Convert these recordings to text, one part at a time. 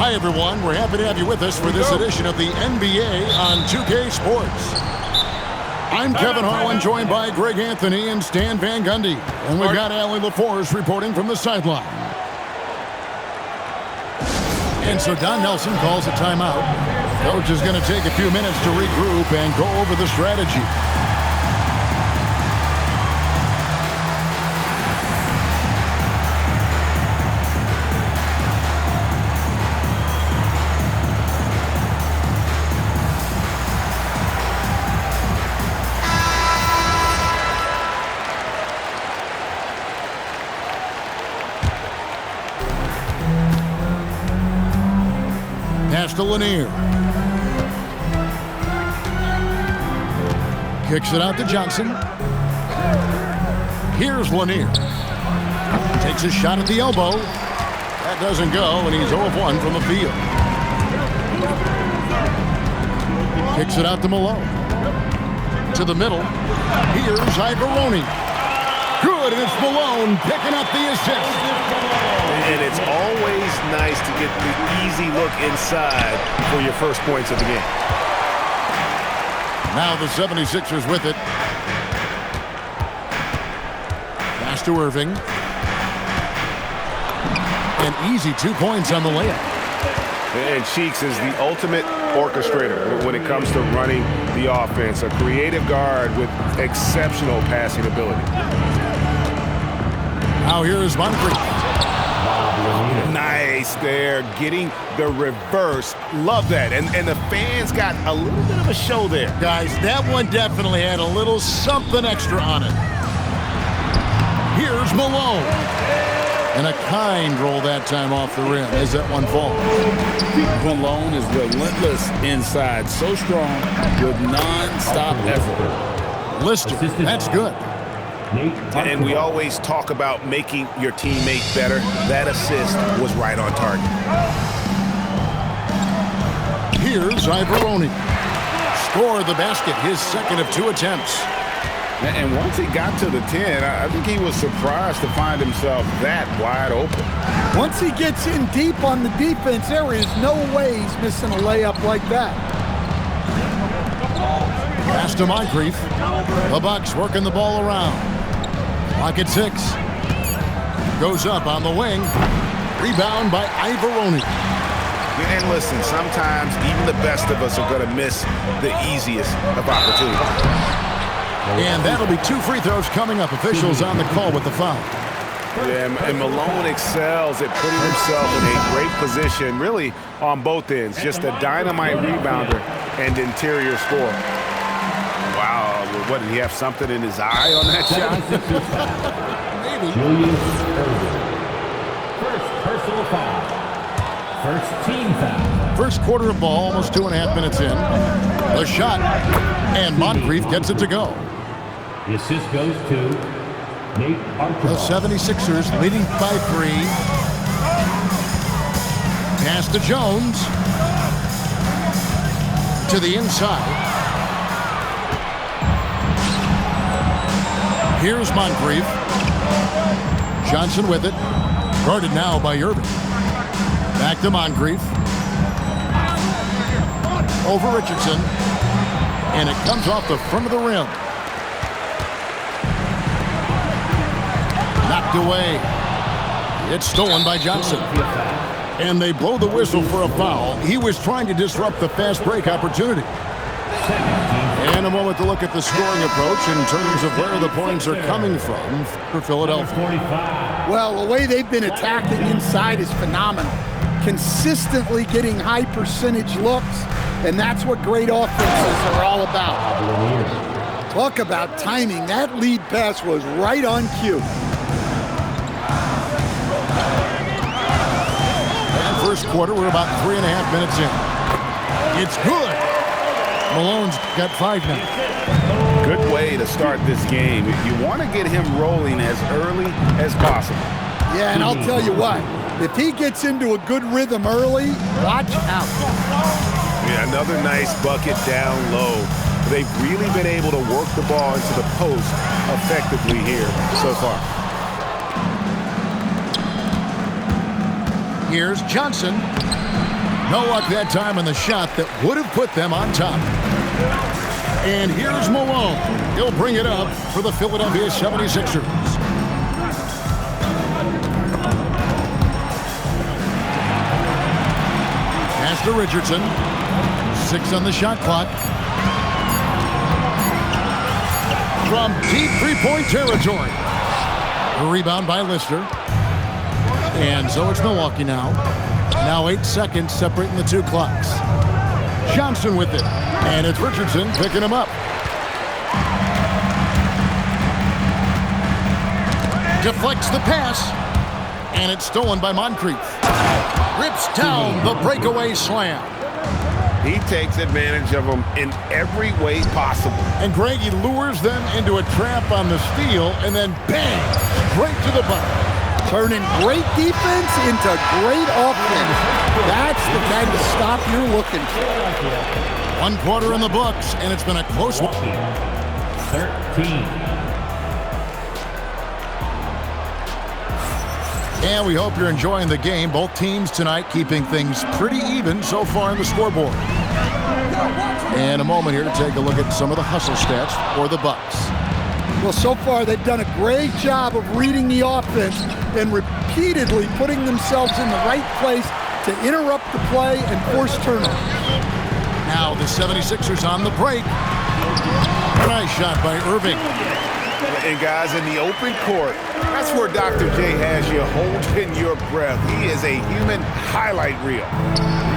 Hi, everyone. We're happy to have you with us for this edition of the NBA on 2K Sports. I'm Kevin Harlan, joined by Greg Anthony and Stan Van Gundy. And we've got Allie LaForce reporting from the sideline. And so Don Nelson calls a timeout. Coach is going to take a few minutes to regroup and go over the strategy. Pass to Lanier. Kicks it out to Johnson. Here's Lanier. Takes a shot at the elbow. That doesn't go, and he's 0 of 1 from the field. Kicks it out to Malone. To the middle. Here's Ivoroni. Good, and it's Malone picking up the assist. And it's always nice to get the easy look inside for your first points of the game. Now the 76ers with it. Pass to Irving. An easy 2 points on the layup. And Cheeks is the ultimate orchestrator when it comes to running the offense. A creative guard with exceptional passing ability. Now here's Moncrief. Nice there, getting the reverse. Love that. And the fans got a little bit of a show there. Guys, that one definitely had a little something extra on it. Here's Malone. And a kind roll that time off the rim as that one falls. Malone is relentless inside, so strong with non-stop effort. Lister, that's good. And we always talk about making your teammate better. That assist was right on target. Here's Ivoroni. Scored the basket, his second of 2 attempts. And once he got to the 10, I think he was surprised to find himself that wide open. Once he gets in deep on the defense, there is no way he's missing a layup like that. Pass to Moncrief. The Bucks working the ball around. Clock at 6. Goes up on the wing. Rebound by Ivoroni. And listen, sometimes even the best of us are going to miss the easiest of opportunities. And that'll be 2 free throws coming up. Officials on the call with the foul. Yeah, and Malone excels at putting himself in a great position, really on both ends. Just a dynamite rebounder and interior scorer. Wow, what, did he have something in his eye on that shot? Maybe. First personal foul. First team foul. First quarter of ball, almost 2.5 minutes in. The shot, and Moncrief gets it to go. The assist goes to Nate Archibald. The 76ers leading by 3. Pass to Jones. To the inside. Here's Moncrief. Johnson with it. Guarded now by Irving. Back to Moncrief. Over Richardson. And it comes off the front of the rim. Knocked away. It's stolen by Johnson. And they blow the whistle for a foul. He was trying to disrupt the fast break opportunity. And a moment to look at the scoring approach in terms of where the points are coming from for Philadelphia. Well, the way they've been attacking inside is phenomenal. Consistently getting high percentage looks, and that's what great offenses are all about. Talk about timing. That lead pass was right on cue. And first quarter, we're about 3.5 minutes in. It's good. Malone's got 5 now. Good way to start this game. You want to get him rolling as early as possible. Yeah, and I'll tell you what. If he gets into a good rhythm early, watch out. Yeah, another nice bucket down low. They've really been able to work the ball into the post effectively here so far. Here's Johnson. No luck that time in the shot that would have put them on top. And here's Malone. He'll bring it up for the Philadelphia 76ers. Pass to Richardson. 6 on the shot clock. From deep three-point territory. A rebound by Lister. And so it's Milwaukee now. Now 8 seconds separating the two clocks. Johnson with it. And it's Richardson picking him up. Deflects the pass. And it's stolen by Moncrief. Rips down the breakaway slam. He takes advantage of them in every way possible. And Greg, he lures them into a trap on the steal, and then bang, straight to the bucket. Turning great defense into great offense. That's the kind of stop you're looking for. 1 quarter in the books, and it's been a close one. 13. And we hope you're enjoying the game. Both teams tonight keeping things pretty even so far in the scoreboard. And a moment here to take a look at some of the hustle stats for the Bucks. Well, so far they've done a great job of reading the offense and repeatedly putting themselves in the right place to interrupt the play and force turnovers. Now the 76ers on the break. Nice shot by Irving. And guys, in the open court, that's where Dr. J has you holding your breath. He is a human highlight reel.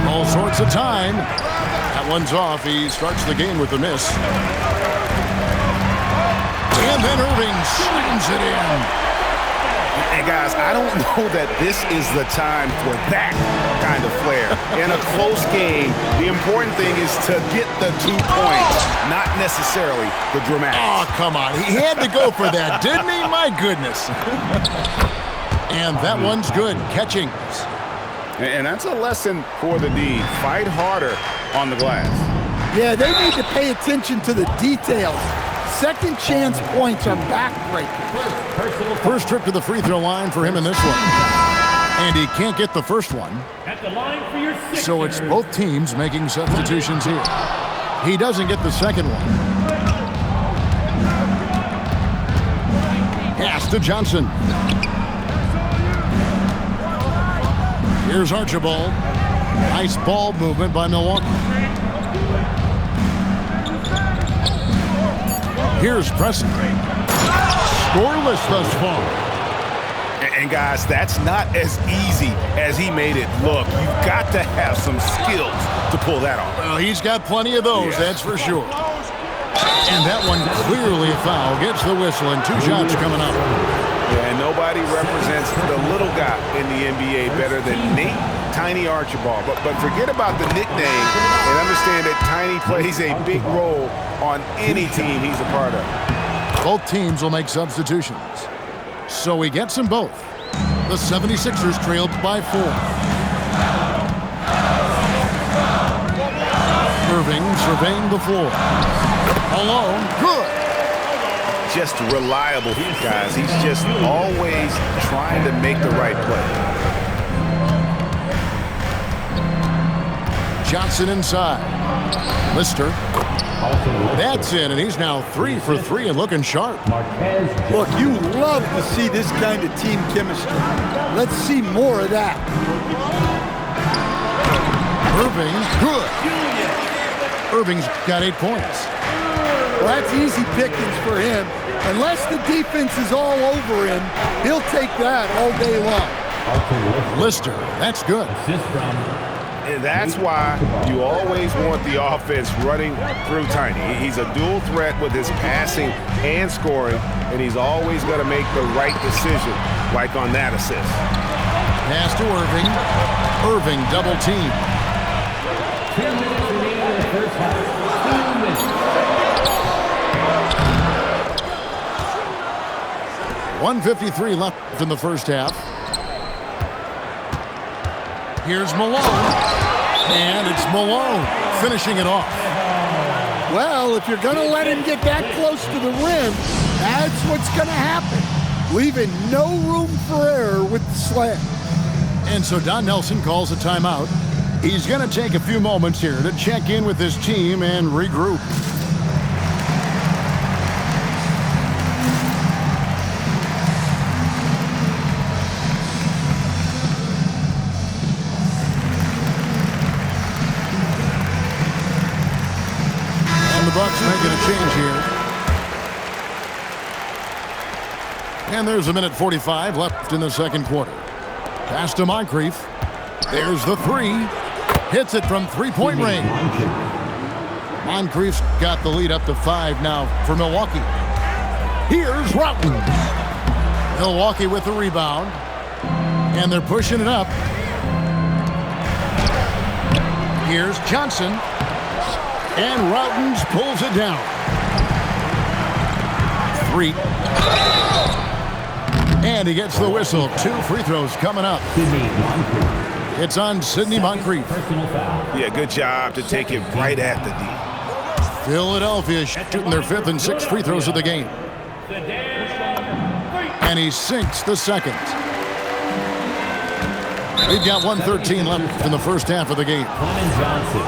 All sorts of time. That one's off. He starts the game with a miss. And then Irving slams it in. And guys, I don't know that this is the time for that kind of flair. In a close game, the important thing is to get the 2 points, not necessarily the dramatics. Oh, come on. He had to go for that, didn't he? My goodness. And that one's good. Catching. And that's a lesson for the D. Fight harder on the glass. Yeah, they need to pay attention to the details. Second chance points are backbreaking. First trip to the free throw line for him in this one. And he can't get the first one. At the line for your So it's both teams making substitutions here. He doesn't get the second one. Pass to Johnson. Here's Archibald. Nice ball movement by Milwaukee. Here's Preston. Scoreless thus far. And guys, that's not as easy as he made it look. You've got to have some skills to pull that off. Well, he's got plenty of those, that's for sure. And that one clearly a foul. Gets the whistle and 2 shots coming up. Yeah, and nobody represents the little guy in the NBA better than Nate Tiny Archibald. But forget about the nickname and understand that Tiny plays a big role on any team he's a part of. Both teams will make substitutions. So he gets them both. The 76ers trailed by 4. Irving surveying the floor. Alone, good. Just reliable, guys. He's just always trying to make the right play. Johnson inside. Lister. That's in, and he's now 3 for 3 and looking sharp. Look, you love to see this kind of team chemistry. Let's see more of that. Irving, good. Irving's got 8 points. Well, that's easy pickings for him. Unless the defense is all over him, he'll take that all day long. Lister, that's good. And that's why you always want the offense running through Tiny. He's a dual threat with his passing and scoring, and he's always going to make the right decision, like on that assist. Pass to Irving. Irving double team. 10 minutes remaining in the first half. 1:53 left in the first half. Here's Malone. And it's Malone finishing it off. Well, if you're going to let him get that close to the rim, that's what's going to happen. Leaving no room for error with the slam. And so Don Nelson calls a timeout. He's going to take a few moments here to check in with his team and regroup. And the Bucks making a change here. And there's 1:45 left in the second quarter. Pass to Moncrief. There's the three. Hits it from three-point range. Moncrief's got the lead up to 5 now for Milwaukee. Here's Roughton. Milwaukee with the rebound. And they're pushing it up. Here's Johnson. And Roughton pulls it down. 3. And he gets the whistle. 2 free throws coming up. It's on Sidney Moncrief. Yeah, good job to take it right at the D. Philadelphia shooting their 5th and 6th free throws of the game. And he sinks the second. We've got 1:13 left in the first half of the game. Johnson.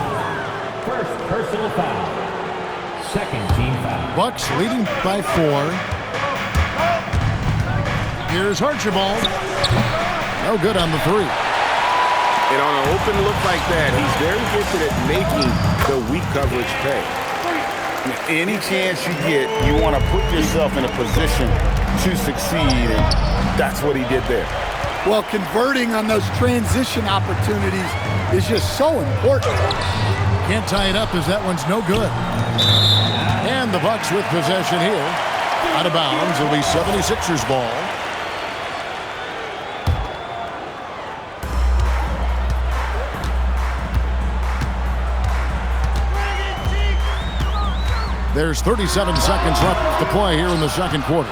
First personal foul. Second team foul. Bucks leading by 4. Here's Archibald. No good on the 3. And on an open look like that, he's very gifted at making the weak coverage pay. Any chance you get, you want to put yourself in a position to succeed, and that's what he did there. Well, converting on those transition opportunities is just so important. Can't tie it up as that one's no good. And the Bucks with possession here. Out of bounds. It'll be 76ers ball. There's 37 seconds left to play here in the second quarter.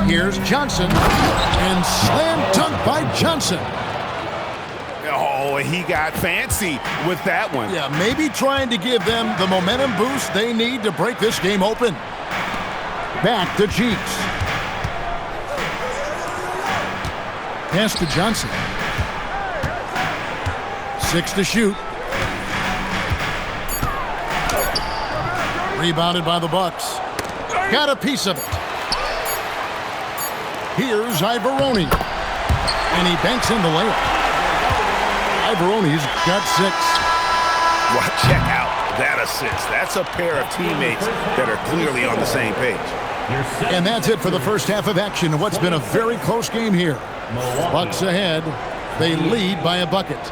Here's Johnson. And slam dunk by Johnson. Oh, he got fancy with that one. Yeah, maybe trying to give them the momentum boost they need to break this game open. Back to Cheeks. Pass to Johnson. 6 to shoot. Rebounded by the Bucks. Got a piece of it. Here's Ivoroni. And he banks in the layup. Ivoroni's got 6. Well, check out that assist. That's a pair of teammates that are clearly on the same page. And that's it for the first half of action in what's been a very close game here. Bucks ahead. They lead by a bucket.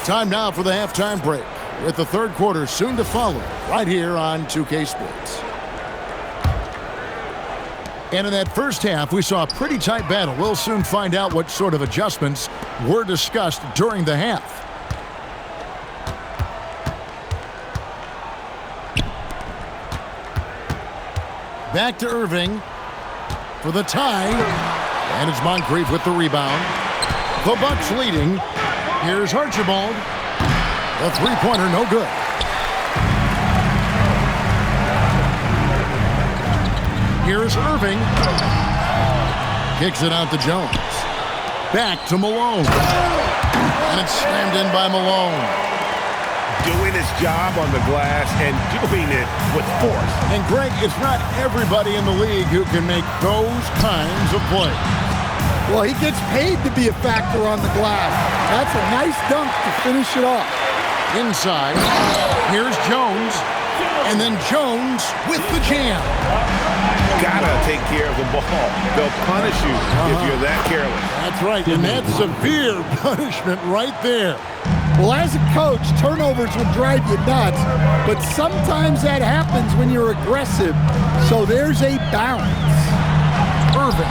Time now for the halftime break, with the third quarter soon to follow right here on 2K Sports. And in that first half, we saw a pretty tight battle. We'll soon find out what sort of adjustments were discussed during the half. Back to Irving for the tie. And it's Moncrief with the rebound. The Bucks leading. Here's Archibald. The three-pointer no good. Here's Irving. Kicks it out to Jones. Back to Malone. And it's slammed in by Malone. Doing his job on the glass and doing it with force. And Greg, it's not everybody in the league who can make those kinds of plays. Well, he gets paid to be a factor on the glass. That's a nice dunk to finish it off. Inside, here's Jones, and then Jones with the jam. Gotta take care of the ball. They'll punish you if you're that careless. That's right, and that's severe punishment right there. Well, as a coach, turnovers will drive you nuts, but sometimes that happens when you're aggressive, so there's a balance. Irving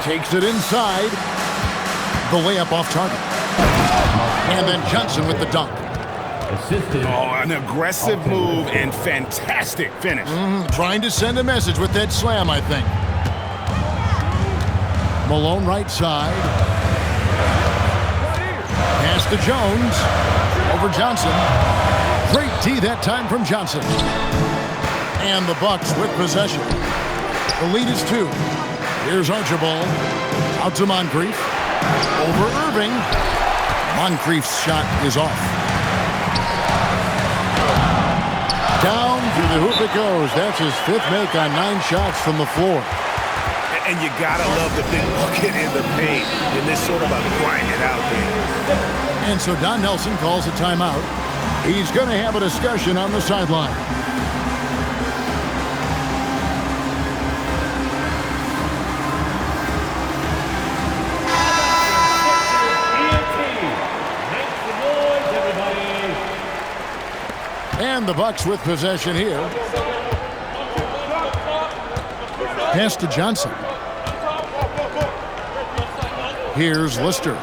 takes it inside. The layup off target. And then Johnson with the dunk. Oh, an aggressive move and fantastic finish. Trying to send a message with that slam, I think. Malone right side. Pass to Jones. Over Johnson. Great D that time from Johnson. And the Bucks with possession. The lead is 2. Here's Archibald. Out to Moncrief. Over Irving. Moncrief's shot is off. Down through the hoop it goes. That's his 5th make on 9 shots from the floor. And you gotta love the big bucket in the paint in this sort of a grind it out game. And so Don Nelson calls a timeout. He's going to have a discussion on the sideline. And the Bucks with possession here. Pass to Johnson. Here's Lister.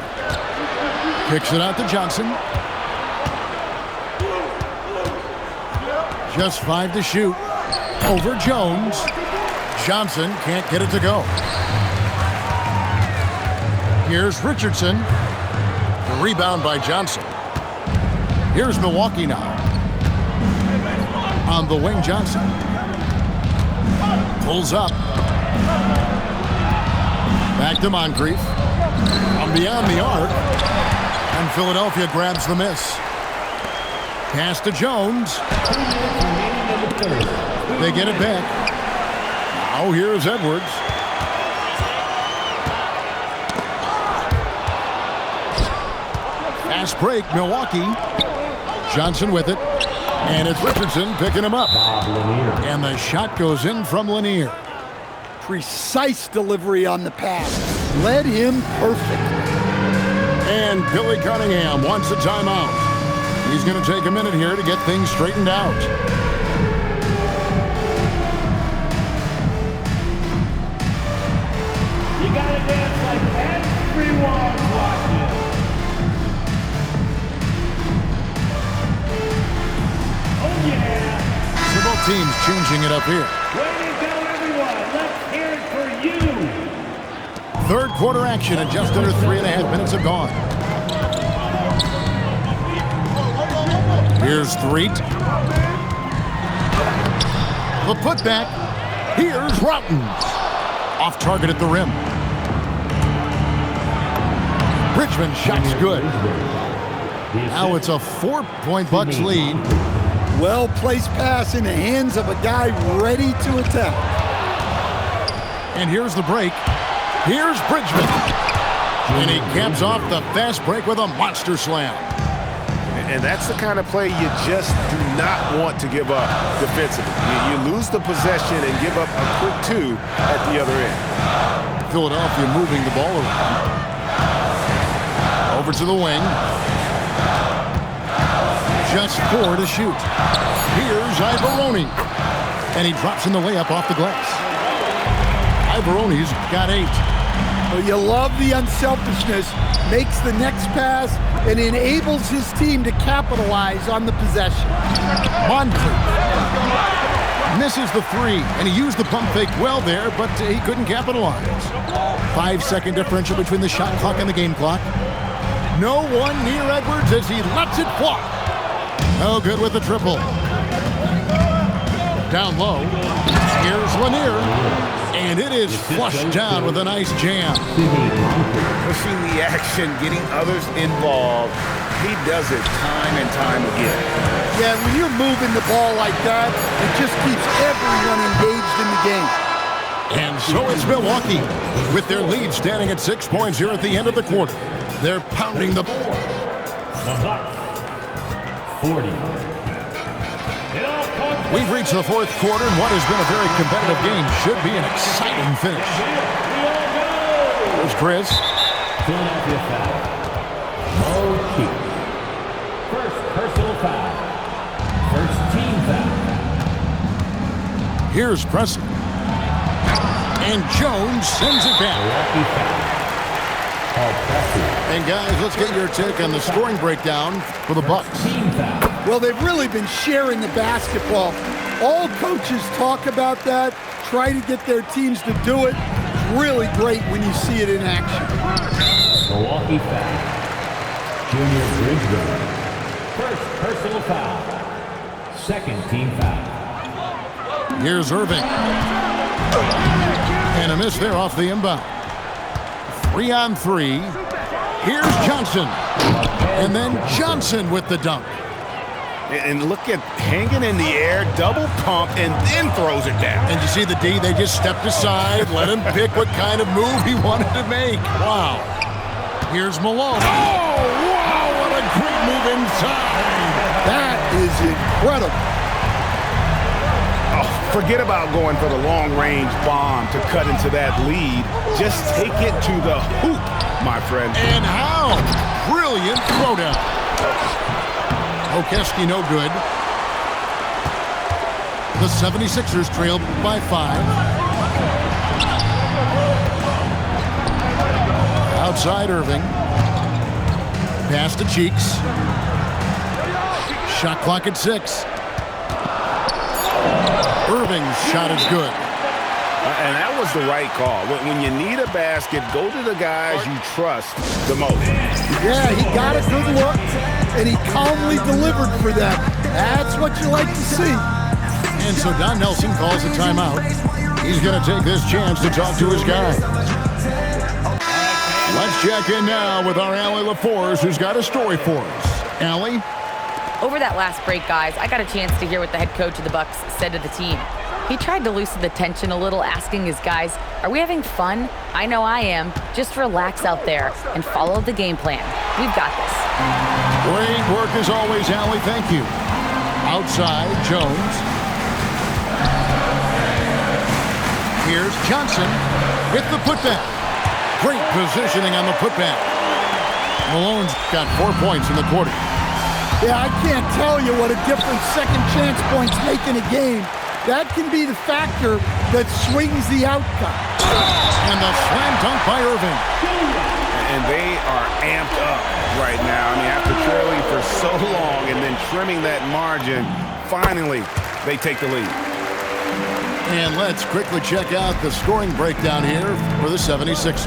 Kicks it out to Johnson. Just 5 to shoot. Over Jones. Johnson can't get it to go. Here's Richardson. The rebound by Johnson. Here's Milwaukee now. On the wing, Johnson. Pulls up. Back to Moncrief. From beyond the arc. And Philadelphia grabs the miss. Pass to Jones. They get it back. Now here's Edwards. Fast break, Milwaukee. Johnson with it. And it's Richardson picking him up. And the shot goes in from Lanier. Precise delivery on the pass. Led him perfectly. And Billy Cunningham wants a timeout. He's going to take a minute here to get things straightened out. You gotta dance like everyone's watching. Oh yeah! So both teams changing it up here. Way to go, everyone! Let's hear it for you! Third quarter action, and just under 3.5 minutes have gone. Here's Threet. The putback. Here's Routens. Off target at the rim. Richmond shot's good. Now it's a 4-point Bucks lead. Well-placed pass in the hands of a guy ready to attempt. And here's the break. Here's Bridgman. And he caps off the fast break with a monster slam. And that's the kind of play you just do not want to give up defensively. You lose the possession and give up a quick 2 at the other end. Philadelphia moving the ball around. Over to the wing. Just 4 to shoot. Here's Ivoroni. And he drops in the layup off the glass. Ivoroni's got 8. Well, you love the unselfishness. Makes the next pass and enables his team to capitalize on the possession. Moncrief misses the 3, and he used the pump fake well there, but he couldn't capitalize. 5-second differential between the shot clock and the game clock. No one near Edwards as he lets it fly. No good with the triple. Down low. Here's Lanier. And it is flushed down with a nice jam. Pushing the action, getting others involved. He does it time and time again. Yeah, when you're moving the ball like that, it just keeps everyone engaged in the game. And so it's Milwaukee, with their lead standing at 6 points here at the end of the quarter. They're pounding the board. The Bucks, 40. We've reached the 4th quarter, and what has been a very competitive game should be an exciting finish. Here's Chris. Philadelphia foul. O'Keefe. First personal foul. First team foul. Here's Preston. And Jones sends it back. And guys, let's get your take on the scoring breakdown for the Bucks. Team foul. Well, they've really been sharing the basketball. All coaches talk about that, try to get their teams to do it. It's really great when you see it in action. Milwaukee foul. Junior Bridgman. First personal foul. Second team foul. Here's Irving. And a miss there off the inbound. 3-on-3. Here's Johnson. And then Johnson with the dunk. And look at hanging in the air, double pump, and then throws it down. And you see the D, they just stepped aside, let him pick what kind of move he wanted to make. Wow. Here's Malone. Oh, wow, what a great move inside. That is incredible. Oh, forget about going for the long-range bomb to cut into that lead. Just take it to the hoop, my friend. And how brilliant throwdown. Okeski no good. The 76ers trailed by 5. Outside Irving. Pass to Cheeks. Shot clock at 6. Irving's shot is good. And that was the right call. When you need a basket, go to the guys you trust the most. Yeah, he got a good look, and he calmly delivered for them. That's what you like to see. And so Don Nelson calls a timeout. He's going to take this chance to talk to his guys. Let's check in now with our Allie LaForce, who's got a story for us. Allie? Over that last break, guys, I got a chance to hear what the head coach of the Bucks said to the team. He tried to loosen the tension a little, asking his guys, are we having fun? I know I am. Just relax out there and follow the game plan. We've got this. Great work as always, Allie. Thank you. Outside, Jones. Here's Johnson with the putback. Great positioning on the putback. Malone's got 4 points in the quarter. Yeah, I can't tell you what a difference second chance points make in a game. That can be the factor that swings the outcome. And the slam dunk by Irving. And they are amped up right now. I mean, after trailing for so long and then trimming that margin, finally they take the lead. And let's quickly check out the scoring breakdown here for the 76ers.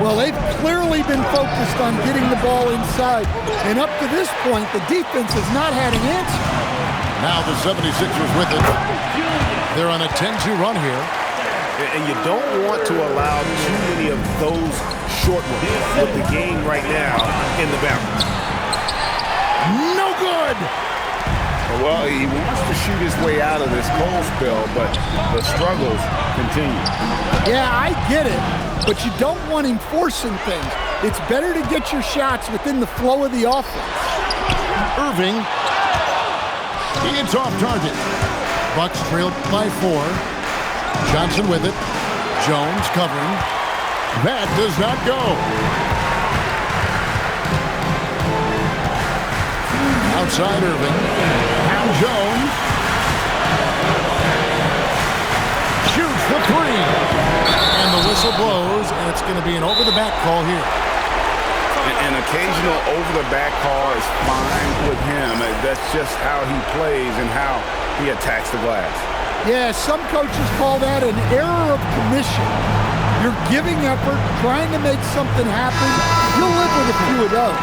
Well, they've clearly been focused on getting the ball inside. And up to this point, the defense has not had an answer. Now the 76ers with it. They're on a 10-2 run here. And you don't want to allow too many of those short ones with the game right now in the balance. No good! Well, he wants to shoot his way out of this cold spell, but the struggles continue. Yeah, I get it, but you don't want him forcing things. It's better to get your shots within the flow of the offense. Irving. It's off target. Bucks trailed by 4. Johnson with it. Jones covering. That does not go. Outside Irving. Now Jones. Shoots the 3. And the whistle blows, and it's going to be an over-the-back call here. An occasional over-the-back call is fine with him. That's just how he plays and how he attacks the glass. Yeah, some coaches call that an error of commission. You're giving effort, trying to make something happen. You'll live with a few of those.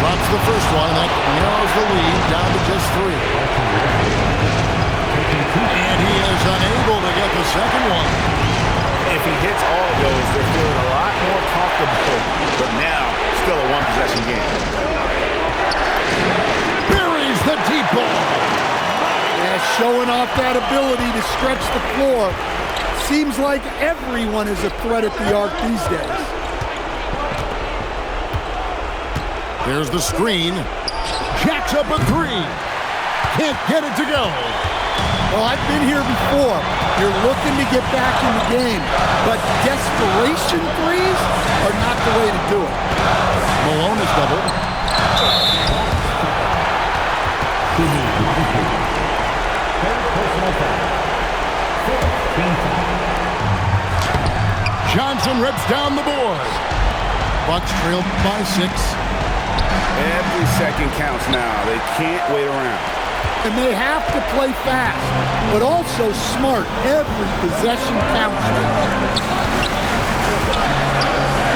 Drops the first one. That narrows the lead down to just 3. And he is unable to get the second one. If he hits all of those, they're feeling a lot more comfortable. But now, still a one-possession game. Buries the deep ball. Yeah, showing off that ability to stretch the floor. Seems like everyone is a threat at the arc these days. There's the screen. Jacks up a 3. Can't get it to go. Well, I've been here before. You're looking to get back in the game, but desperation threes are not the way to do it. Malone is doubled. Johnson rips down the board. Bucks trailed by 6. Every second counts now. They can't wait around. And they have to play fast, but also smart. Every possession counts.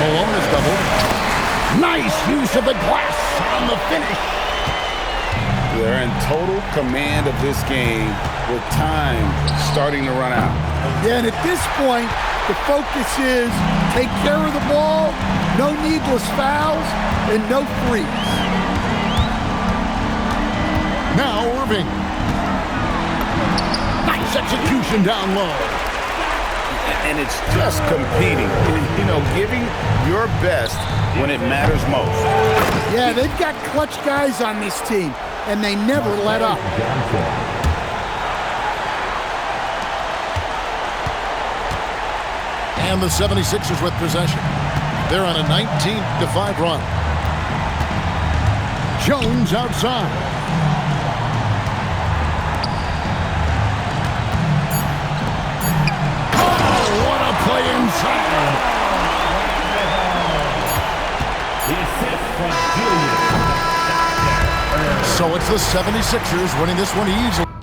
Malone is doubled. Nice use of the glass on the finish. They're in total command of this game with time starting to run out. Yeah, and at this point, the focus is take care of the ball, no needless fouls, and no threes. Now Irving. Nice execution down low. And it's just competing, you know, giving your best when it matters most. Yeah, they've got clutch guys on this team, and they never let up. And the 76ers with possession. They're on a 19-5 run. Jones outside. Play inside. So it's the 76ers winning this one easily.